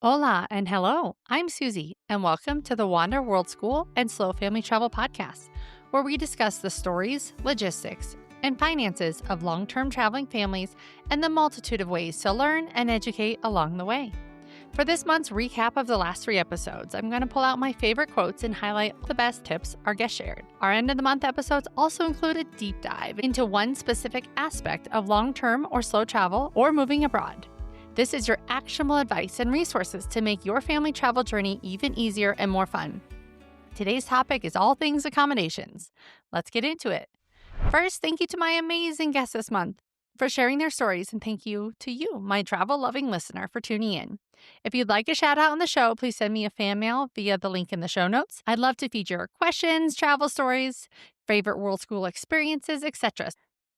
Hola and hello. I'm Susie, and welcome to the Wander World School and Slow Family Travel Podcast, where we discuss the stories, logistics, and finances of long-term traveling families and the multitude of ways to learn and educate along the way. For this month's recap of the last 3 episodes, I'm going to pull out my favorite quotes and highlight the best tips our guests shared. Our end of the month episodes also include a deep dive into one specific aspect of long-term or slow travel or moving abroad. This is your actionable advice and resources to make your family travel journey even easier and more fun. Today's topic is all things accommodations. Let's get into it. First, thank you to my amazing guests this month for sharing their stories, and thank you to you, my travel-loving listener, for tuning in. If you'd like a shout-out on the show, please send me a fan mail via the link in the show notes. I'd love to feature your questions, travel stories, favorite world school experiences, etc.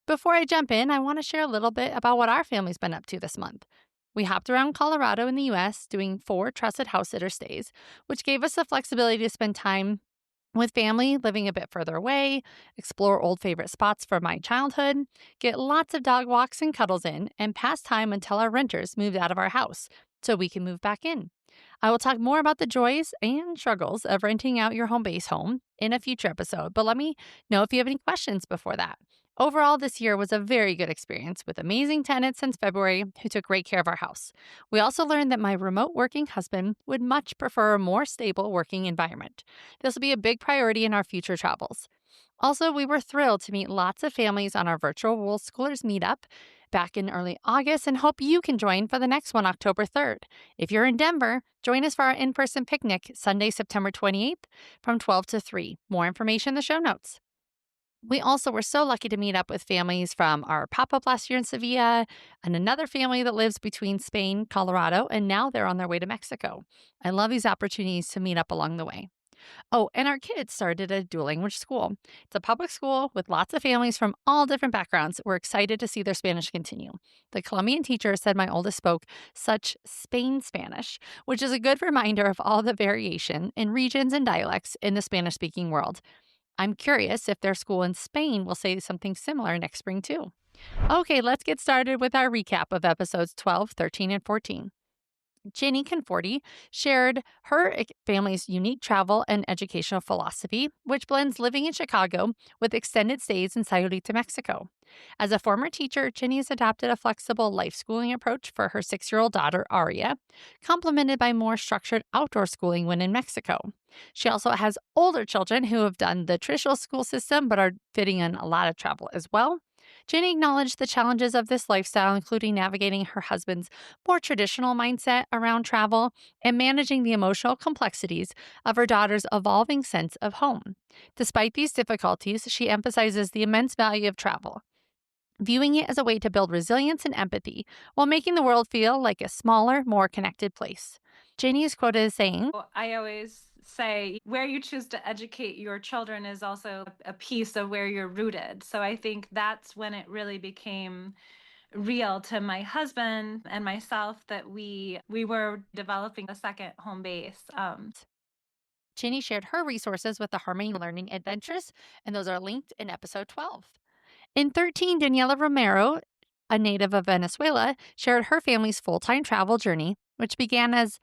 Before I jump in, I want to share a little bit about what our family's been up to this month. We hopped around Colorado in the U.S. doing 4 trusted house sitter stays, which gave us the flexibility to spend time with family living a bit further away, explore old favorite spots from my childhood, get lots of dog walks and cuddles in, and pass time until our renters moved out of our house so we can move back in. I will talk more about the joys and struggles of renting out your home base home in a future episode, but let me know if you have any questions before that. Overall, this year was a very good experience with amazing tenants since February who took great care of our house. We also learned that my remote working husband would much prefer a more stable working environment. This will be a big priority in our future travels. Also, we were thrilled to meet lots of families on our virtual World Schoolers meetup back in early August and hope you can join for the next one October 3rd. If you're in Denver, join us for our in-person picnic Sunday, September 28th from 12 to 3. More information in the show notes. We also were so lucky to meet up with families from our pop-up last year in Sevilla and another family that lives between Spain, Colorado, and now they're on their way to Mexico. I love these opportunities to meet up along the way. Oh, and our kids started a dual language school. It's a public school with lots of families from all different backgrounds. We're excited to see their Spanish continue. The Colombian teacher said my oldest spoke such Spain Spanish, which is a good reminder of all the variation in regions and dialects in the Spanish-speaking world. I'm curious if their school in Spain will say something similar next spring too. Okay, let's get started with our recap of episodes 12, 13, and 14. Jenny Conforti shared her family's unique travel and educational philosophy, which blends living in Chicago with extended stays in Sayulita, Mexico. As a former teacher, Jenny has adopted a flexible life schooling approach for her 6-year-old daughter, Aria, complemented by more structured outdoor schooling when in Mexico. She also has older children who have done the traditional school system but are fitting in a lot of travel as well. Jenny acknowledged the challenges of this lifestyle, including navigating her husband's more traditional mindset around travel and managing the emotional complexities of her daughter's evolving sense of home. Despite these difficulties, she emphasizes the immense value of travel, viewing it as a way to build resilience and empathy while making the world feel like a smaller, more connected place. Jenny is quoted as saying, I always say where you choose to educate your children is also a piece of where you're rooted. So I think that's when it really became real to my husband and myself that we were developing a second home base. Jenny shared her resources with the Harmony Learning Adventures, and those are linked in episode 12. In 13, Daniela Romero, a native of Venezuela, shared her family's full-time travel journey, which began as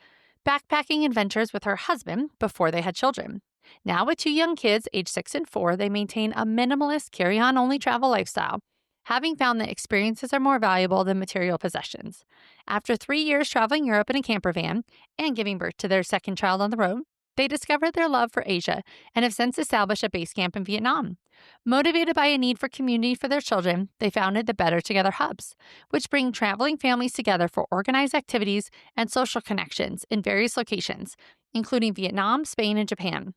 backpacking adventures with her husband before they had children. Now, with 2 young kids, aged 6 and 4, they maintain a minimalist, carry-on-only travel lifestyle, having found that experiences are more valuable than material possessions. After 3 years traveling Europe in a camper van and giving birth to their second child on the road, they discovered their love for Asia and have since established a base camp in Vietnam. Motivated by a need for community for their children, they founded the Better Together Hubs, which bring traveling families together for organized activities and social connections in various locations, including Vietnam, Spain, and Japan.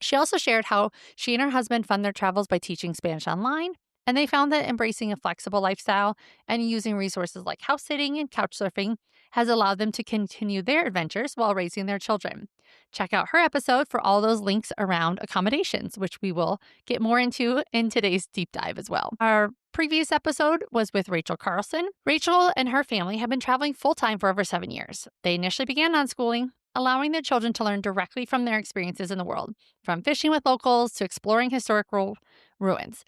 She also shared how she and her husband fund their travels by teaching Spanish online, and they found that embracing a flexible lifestyle and using resources like house sitting and couchsurfing has allowed them to continue their adventures while raising their children. Check out her episode for all those links around accommodations, which we will get more into in today's deep dive as well. Our previous episode was with Rachel Carlson. Rachel and her family have been traveling full-time for over 7 years. They initially began unschooling, allowing their children to learn directly from their experiences in the world, from fishing with locals to exploring historical ruins.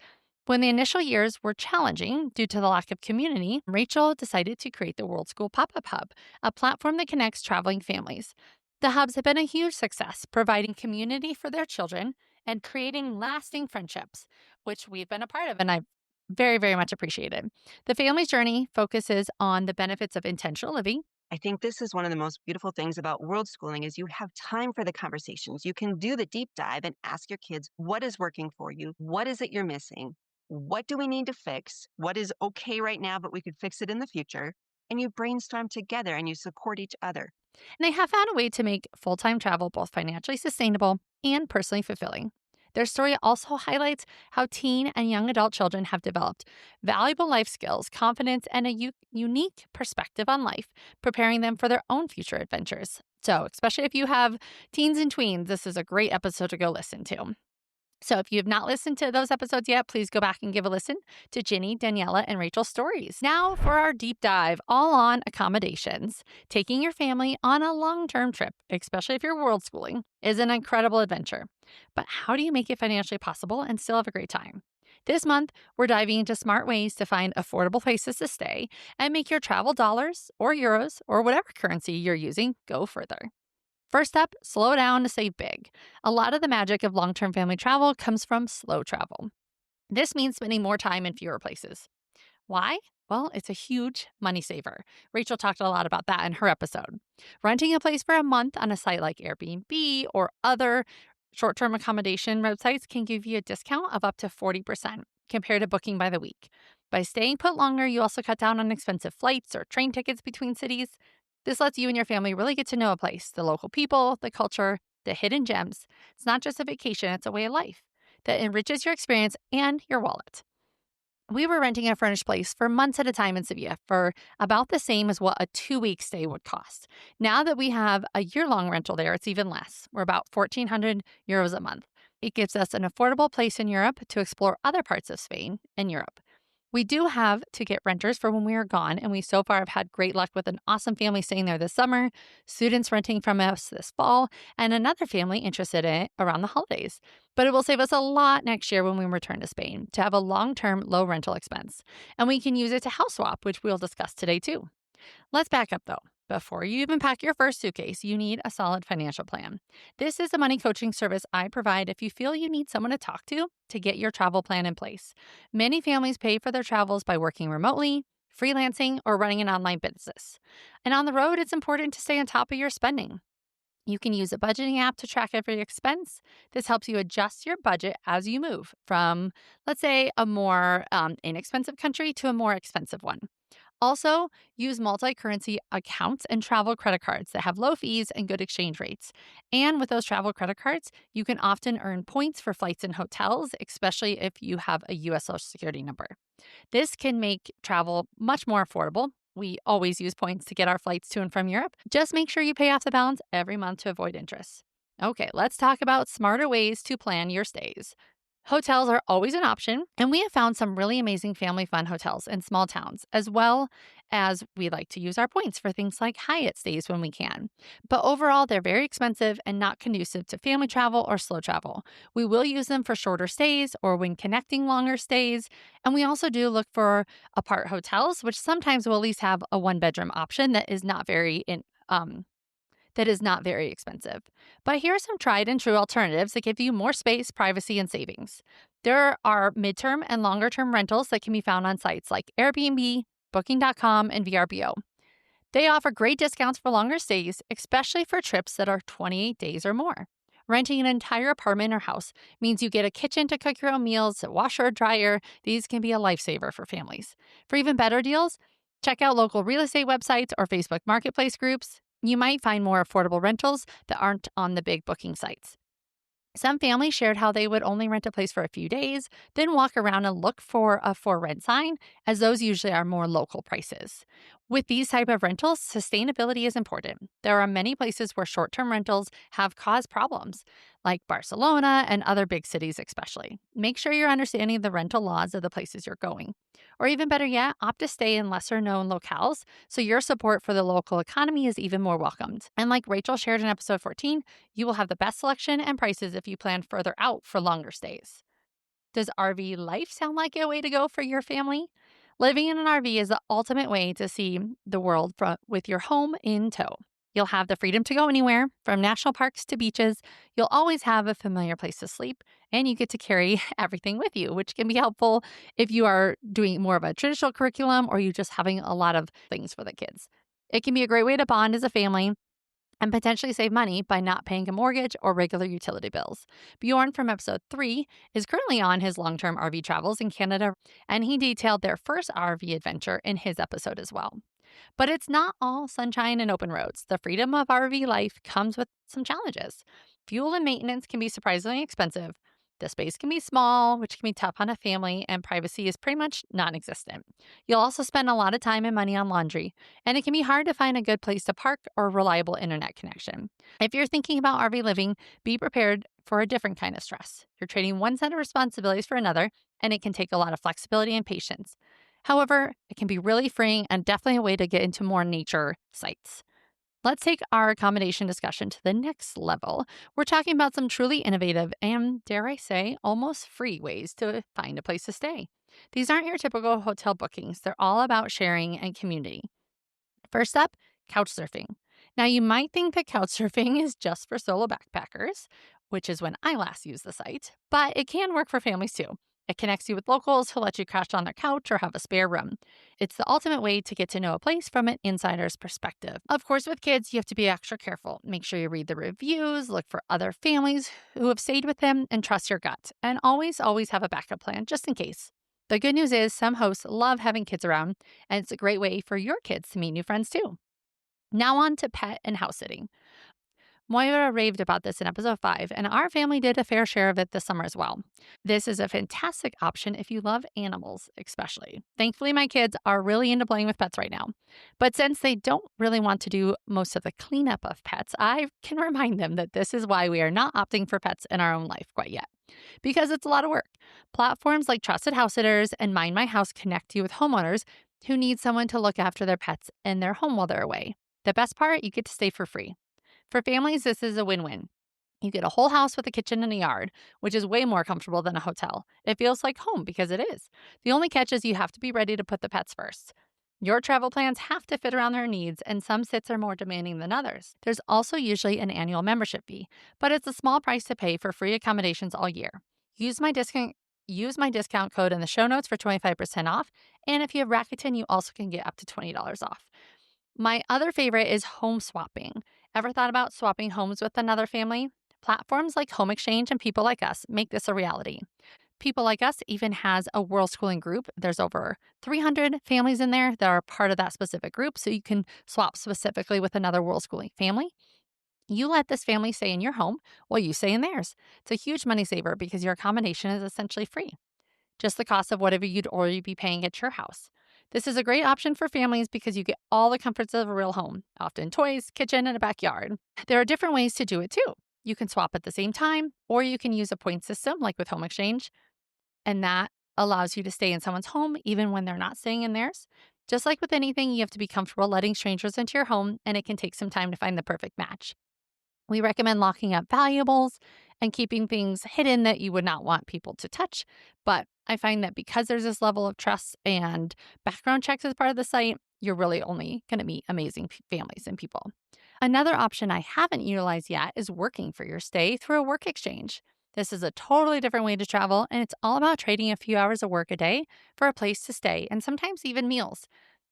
When the initial years were challenging due to the lack of community, Rachel decided to create the World School Pop Up Hub, a platform that connects traveling families. The hubs have been a huge success, providing community for their children and creating lasting friendships, which we've been a part of, and I've very, very much appreciated. The family's journey focuses on the benefits of intentional living. I think this is one of the most beautiful things about world schooling is you have time for the conversations. You can do the deep dive and ask your kids what is working for you? What is it you're missing? What do we need to fix? What is okay right now, but we could fix it in the future? And you brainstorm together and you support each other. And they have found a way to make full time travel both financially sustainable and personally fulfilling. Their story also highlights how teen and young adult children have developed valuable life skills, confidence, and a unique perspective on life, preparing them for their own future adventures. So, especially if you have teens and tweens, this is a great episode to go listen to. So if you have not listened to those episodes yet, please go back and give a listen to Ginny, Daniela, and Rachel's stories. Now for our deep dive, all on accommodations. Taking your family on a long-term trip, especially if you're world schooling, is an incredible adventure. But how do you make it financially possible and still have a great time? This month, we're diving into smart ways to find affordable places to stay and make your travel dollars or euros or whatever currency you're using go further. First up, slow down to save big. A lot of the magic of long term family travel comes from slow travel. This means spending more time in fewer places. Why? Well, it's a huge money saver. Rachel talked a lot about that in her episode. Renting a place for a month on a site like Airbnb or other short term accommodation websites can give you a discount of up to 40% compared to booking by the week. By staying put longer, you also cut down on expensive flights or train tickets between cities. This lets you and your family really get to know a place, the local people, the culture, the hidden gems. It's not just a vacation, it's a way of life that enriches your experience and your wallet. We were renting a furnished place for months at a time in Sevilla for about the same as what a 2-week stay would cost. Now that we have a year-long rental there, it's even less. We're about 1,400 euros a month. It gives us an affordable place in Europe to explore other parts of Spain and Europe. We do have to get renters for when we are gone, and we so far have had great luck with an awesome family staying there this summer, students renting from us this fall, and another family interested in it around the holidays. But it will save us a lot next year when we return to Spain to have a long-term low rental expense. And we can use it to house swap, which we'll discuss today too. Let's back up though. Before you even pack your first suitcase, you need a solid financial plan. This is a money coaching service I provide if you feel you need someone to talk to get your travel plan in place. Many families pay for their travels by working remotely, freelancing, or running an online business. And on the road, it's important to stay on top of your spending. You can use a budgeting app to track every expense. This helps you adjust your budget as you move from, let's say, a more inexpensive country to a more expensive one. Also, use multi currency accounts and travel credit cards that have low fees and good exchange rates. And with those travel credit cards, you can often earn points for flights and hotels, especially if you have a US Social Security number. This can make travel much more affordable. We always use points to get our flights to and from Europe. Just make sure you pay off the balance every month to avoid interest. Okay, let's talk about smarter ways to plan your stays. Hotels are always an option, and we have found some really amazing family fun hotels in small towns, as well as we like to use our points for things like Hyatt stays when we can. But overall, they're very expensive and not conducive to family travel or slow travel. We will use them for shorter stays or when connecting longer stays, and we also do look for apart hotels, which sometimes will at least have a one-bedroom option that is not very expensive. But here are some tried and true alternatives that give you more space, privacy, and savings. There are midterm and longer term rentals that can be found on sites like Airbnb, Booking.com, and VRBO. They offer great discounts for longer stays, especially for trips that are 28 days or more. Renting an entire apartment or house means you get a kitchen to cook your own meals, a washer or dryer. These can be a lifesaver for families. For even better deals, check out local real estate websites or Facebook marketplace groups. You might find more affordable rentals that aren't on the big booking sites. Some families shared how they would only rent a place for a few days, then walk around and look for a for rent sign, as those usually are more local prices. With these type of rentals, sustainability is important. There are many places where short-term rentals have caused problems, like Barcelona and other big cities especially. Make sure you're understanding the rental laws of the places you're going. Or even better yet, opt to stay in lesser-known locales so your support for the local economy is even more welcomed. And like Rachel shared in episode 14, you will have the best selection and prices if you plan further out for longer stays. Does RV life sound like a way to go for your family? Living in an RV is the ultimate way to see the world with your home in tow. You'll have the freedom to go anywhere, from national parks to beaches. You'll always have a familiar place to sleep, and you get to carry everything with you, which can be helpful if you are doing more of a traditional curriculum or you just having a lot of things for the kids. It can be a great way to bond as a family and potentially save money by not paying a mortgage or regular utility bills. Bjorn from episode 3 is currently on his long term RV travels in Canada, and he detailed their first RV adventure in his episode as well. But it's not all sunshine and open roads. The freedom of RV life comes with some challenges. Fuel and maintenance can be surprisingly expensive. The space can be small, which can be tough on a family, and privacy is pretty much non existent. You'll also spend a lot of time and money on laundry, and it can be hard to find a good place to park or reliable internet connection. If you're thinking about RV living, be prepared for a different kind of stress. You're trading one set of responsibilities for another, and it can take a lot of flexibility and patience. However, it can be really freeing and definitely a way to get into more nature sites. Let's take our accommodation discussion to the next level. We're talking about some truly innovative and, dare I say, almost free ways to find a place to stay. These aren't your typical hotel bookings, they're all about sharing and community. First up, Couchsurfing. Now, you might think that Couchsurfing is just for solo backpackers, which is when I last used the site, but it can work for families too. It connects you with locals who let you crash on their couch or have a spare room. It's the ultimate way to get to know a place from an insider's perspective. Of course, with kids, you have to be extra careful. Make sure you read the reviews, look for other families who have stayed with them, and trust your gut. And always have a backup plan just in case. The good news is some hosts love having kids around, and it's a great way for your kids to meet new friends too. Now on to pet and house sitting. Moira raved about this in episode 5, and our family did a fair share of it this summer as well. This is a fantastic option if you love animals, especially. Thankfully, my kids are really into playing with pets right now. But since they don't really want to do most of the cleanup of pets, I can remind them that this is why we are not opting for pets in our own life quite yet. Because it's a lot of work. Platforms like Trusted House Sitters and Mind My House connect you with homeowners who need someone to look after their pets in their home while they're away. The best part, you get to stay for free. For families, this is a win-win. You get a whole house with a kitchen and a yard, which is way more comfortable than a hotel. It feels like home because it is. The only catch is you have to be ready to put the pets first. Your travel plans have to fit around their needs, and some sits are more demanding than others. There's also usually an annual membership fee, but it's a small price to pay for free accommodations all year. Use my discount code in the show notes for 25% off, and if you have Rakuten, you also can get up to $20 off. My other favorite is home swapping. Ever thought about swapping homes with another family? Platforms like Home Exchange and People Like Us make this a reality. People Like Us even has a world schooling group. There's over 300 families in there that are part of that specific group, so you can swap specifically with another world schooling family. You let this family stay in your home while you stay in theirs. It's a huge money saver because your accommodation is essentially free, just the cost of whatever you'd already be paying at your house. This is a great option for families because you get all the comforts of a real home, often toys, kitchen, and a backyard. There are different ways to do it too. You can swap at the same time, or you can use a point system like with Home Exchange, and that allows you to stay in someone's home even when they're not staying in theirs. Just like with anything, you have to be comfortable letting strangers into your home, and it can take some time to find the perfect match. We recommend locking up valuables and keeping things hidden that you would not want people to touch. But I find that because there's this level of trust and background checks as part of the site, you're really only going to meet amazing families and people. Another option I haven't utilized yet is working for your stay through a work exchange. This is a totally different way to travel, and it's all about trading a few hours of work a day for a place to stay and sometimes even meals.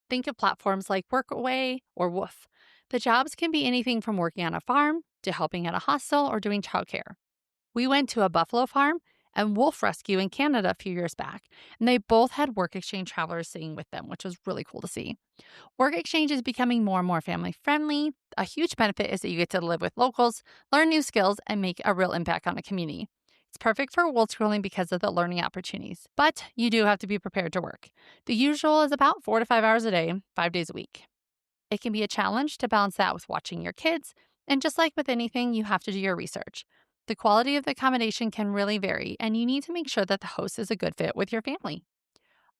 Think of platforms like Workaway or Woof. The jobs can be anything from working on a farm to helping at a hostel or doing childcare. We went to a buffalo farm and wolf rescue in Canada a few years back, and they both had work exchange travelers staying with them, which was really cool to see. Work exchange is becoming more and more family friendly. A huge benefit is that you get to live with locals, learn new skills, and make a real impact on a community. It's perfect for world schooling because of the learning opportunities, but you do have to be prepared to work. The usual is about 4 to 5 hours a day, 5 days a week. It can be a challenge to balance that with watching your kids, and just like with anything, you have to do your research. The quality of the accommodation can really vary, and you need to make sure that the host is a good fit with your family.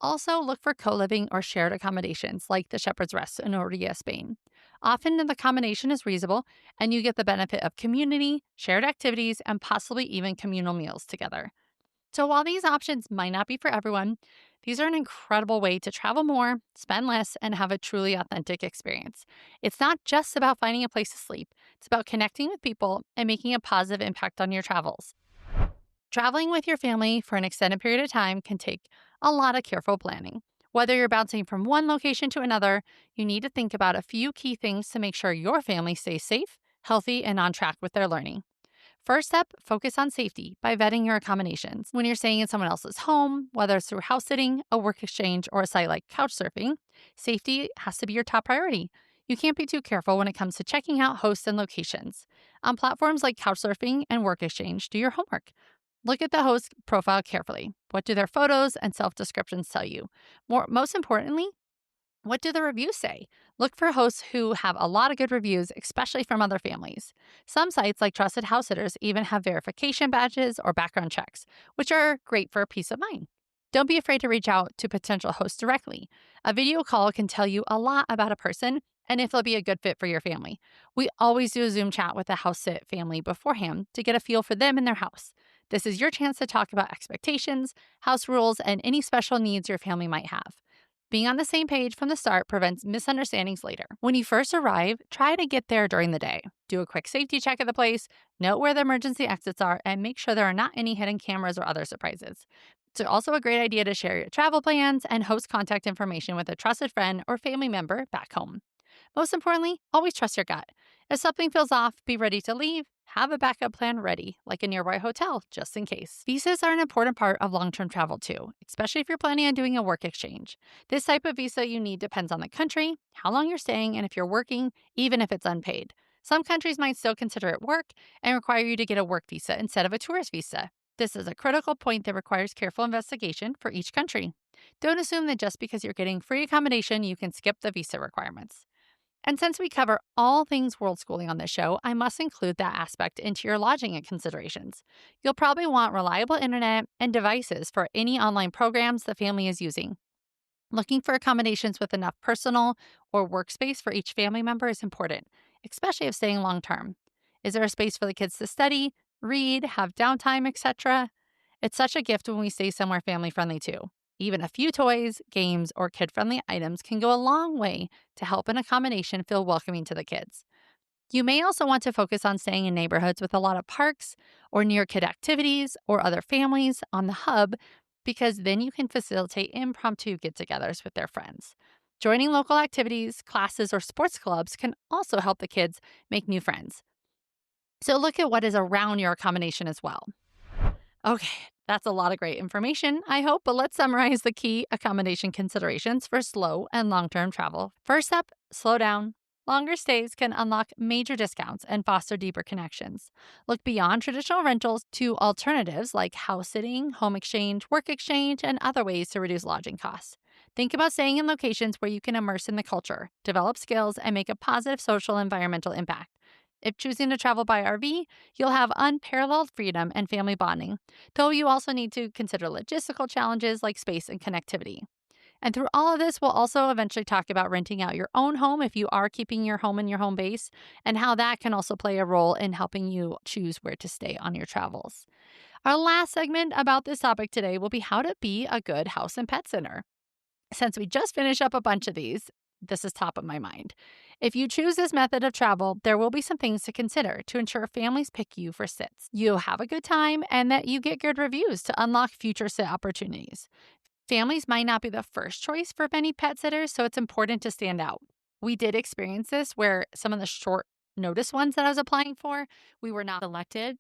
Also, look for co-living or shared accommodations like the Shepherd's Rest in Orilla, Spain. Often the accommodation is reasonable, and you get the benefit of community, shared activities, and possibly even communal meals together. So, while these options might not be for everyone, these are an incredible way to travel more, spend less, and have a truly authentic experience. It's not just about finding a place to sleep, it's about connecting with people and making a positive impact on your travels. Traveling with your family for an extended period of time can take a lot of careful planning. Whether you're bouncing from one location to another, you need to think about a few key things to make sure your family stays safe, healthy, and on track with their learning. First step, focus on safety by vetting your accommodations. When you're staying in someone else's home, whether it's through house sitting, a work exchange, or a site like Couchsurfing, safety has to be your top priority. You can't be too careful when it comes to checking out hosts and locations. On platforms like Couchsurfing and Work Exchange, do your homework. Look at the host profile carefully. What do their photos and self descriptions tell you? Most importantly, what do the reviews say? Look for hosts who have a lot of good reviews, especially from other families. Some sites, like Trusted House Sitters, even have verification badges or background checks, which are great for peace of mind. Don't be afraid to reach out to potential hosts directly. A video call can tell you a lot about a person and if they'll be a good fit for your family. We always do a Zoom chat with the house sit family beforehand to get a feel for them and their house. This is your chance to talk about expectations, house rules, and any special needs your family might have. Being on the same page from the start prevents misunderstandings later. When you first arrive, try to get there during the day. Do a quick safety check of the place, note where the emergency exits are, and make sure there are not any hidden cameras or other surprises. It's also a great idea to share your travel plans and host contact information with a trusted friend or family member back home. Most importantly, always trust your gut. If something feels off, be ready to leave. Have a backup plan ready, like a nearby hotel, just in case. Visas are an important part of long term travel, too, especially if you're planning on doing a work exchange. This type of visa you need depends on the country, how long you're staying, and if you're working, even if it's unpaid. Some countries might still consider it work and require you to get a work visa instead of a tourist visa. This is a critical point that requires careful investigation for each country. Don't assume that just because you're getting free accommodation, you can skip the visa requirements. And since we cover all things world schooling on this show, I must include that aspect into your lodging considerations. You'll probably want reliable internet and devices for any online programs the family is using. Looking for accommodations with enough personal or workspace for each family member is important, especially if staying long term. Is there a space for the kids to study, read, have downtime, etc.? It's such a gift when we stay somewhere family friendly too. Even a few toys, games, or kid friendly items can go a long way to help an accommodation feel welcoming to the kids. You may also want to focus on staying in neighborhoods with a lot of parks or near kid activities or other families on the hub, because then you can facilitate impromptu get togethers with their friends. Joining local activities, classes, or sports clubs can also help the kids make new friends. So look at what is around your accommodation as well. Okay, that's a lot of great information, I hope, but let's summarize the key accommodation considerations for slow and long term travel. First up, slow down. Longer stays can unlock major discounts and foster deeper connections. Look beyond traditional rentals to alternatives like house sitting, home exchange, work exchange, and other ways to reduce lodging costs. Think about staying in locations where you can immerse in the culture, develop skills, and make a positive social and environmental impact. If choosing to travel by RV, you'll have unparalleled freedom and family bonding, though you also need to consider logistical challenges like space and connectivity. And through all of this, we'll also eventually talk about renting out your own home if you are keeping your home in your home base, and how that can also play a role in helping you choose where to stay on your travels. Our last segment about this topic today will be how to be a good house and pet sitter. Since we just finished up a bunch of these, this is top of my mind. If you choose this method of travel, there will be some things to consider to ensure families pick you for sits. You'll have a good time and that you get good reviews to unlock future sit opportunities. Families might not be the first choice for many pet sitters, so it's important to stand out. We did experience this where some of the short notice ones that I was applying for, we were not elected.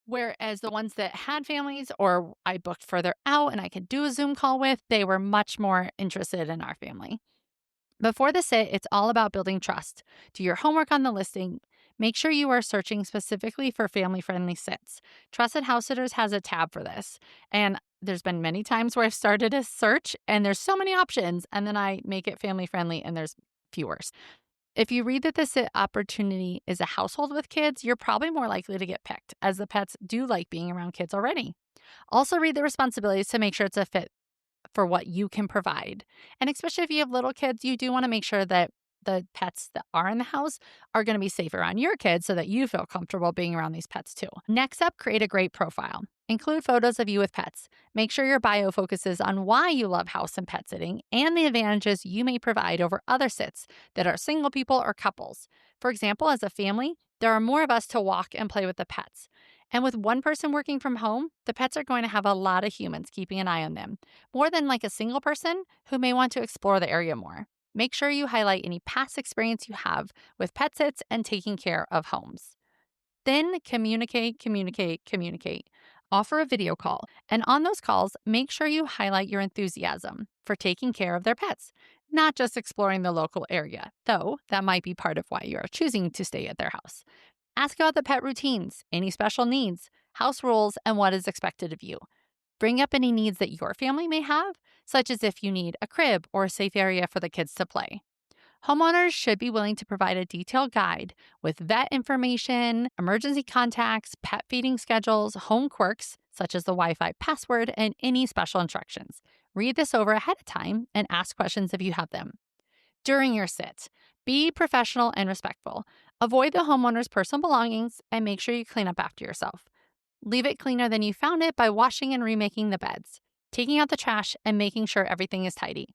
Whereas the ones that had families or I booked further out and I could do a Zoom call with, they were much more interested in our family. Before the sit, it's all about building trust. Do your homework on the listing. Make sure you are searching specifically for family-friendly sits. Trusted House Sitters has a tab for this. And there's been many times where I've started a search and there's so many options, and then I make it family-friendly and there's fewer. If you read that the sit opportunity is a household with kids, you're probably more likely to get picked, as the pets do like being around kids already. Also, read the responsibilities to make sure it's a fit for what you can provide. And especially if you have little kids, you do want to make sure that the pets that are in the house are going to be safe around your kids so that you feel comfortable being around these pets too. Next up, create a great profile. Include photos of you with pets. Make sure your bio focuses on why you love house and pet sitting and the advantages you may provide over other sits that are single people or couples. For example, as a family, there are more of us to walk and play with the pets. And with one person working from home, the pets are going to have a lot of humans keeping an eye on them, more than like a single person who may want to explore the area more. Make sure you highlight any past experience you have with pet sits and taking care of homes. Then communicate, communicate, communicate. Offer a video call. And on those calls, make sure you highlight your enthusiasm for taking care of their pets, not just exploring the local area, though that might be part of why you are choosing to stay at their house. Ask about the pet routines, any special needs, house rules, and what is expected of you. Bring up any needs that your family may have, such as if you need a crib or a safe area for the kids to play. Homeowners should be willing to provide a detailed guide with vet information, emergency contacts, pet feeding schedules, home quirks, such as the Wi Fi password, and any special instructions. Read this over ahead of time and ask questions if you have them. During your sit, be professional and respectful. Avoid the homeowner's personal belongings and make sure you clean up after yourself. Leave it cleaner than you found it by washing and remaking the beds, taking out the trash, and making sure everything is tidy.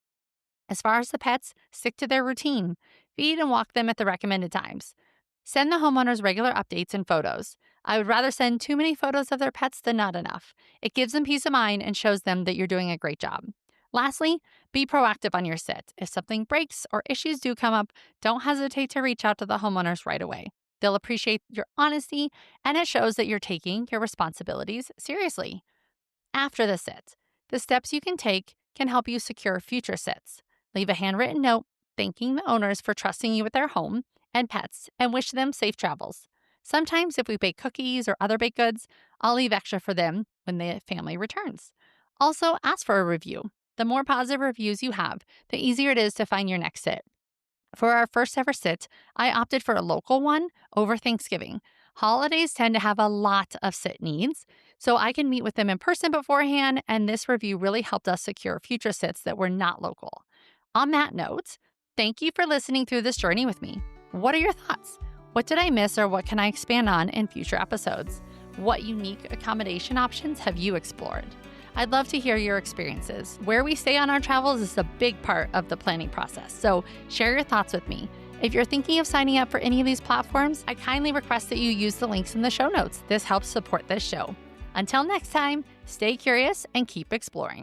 As far as the pets, stick to their routine. Feed and walk them at the recommended times. Send the homeowners regular updates and photos. I would rather send too many photos of their pets than not enough. It gives them peace of mind and shows them that you're doing a great job. Lastly, be proactive on your sit. If something breaks or issues do come up, don't hesitate to reach out to the homeowners right away. They'll appreciate your honesty, and it shows that you're taking your responsibilities seriously. After the sit, the steps you can take can help you secure future sits. Leave a handwritten note thanking the owners for trusting you with their home and pets and wish them safe travels. Sometimes, if we bake cookies or other baked goods, I'll leave extra for them when the family returns. Also, ask for a review. The more positive reviews you have, the easier it is to find your next sit. For our first ever sit, I opted for a local one over Thanksgiving. Holidays tend to have a lot of sit needs, so I can meet with them in person beforehand, and this review really helped us secure future sits that were not local. On that note, thank you for listening through this journey with me. What are your thoughts? What did I miss or what can I expand on in future episodes? What unique accommodation options have you explored? I'd love to hear your experiences. Where we stay on our travels is a big part of the planning process, so share your thoughts with me. If you're thinking of signing up for any of these platforms, I kindly request that you use the links in the show notes. This helps support this show. Until next time, stay curious and keep exploring.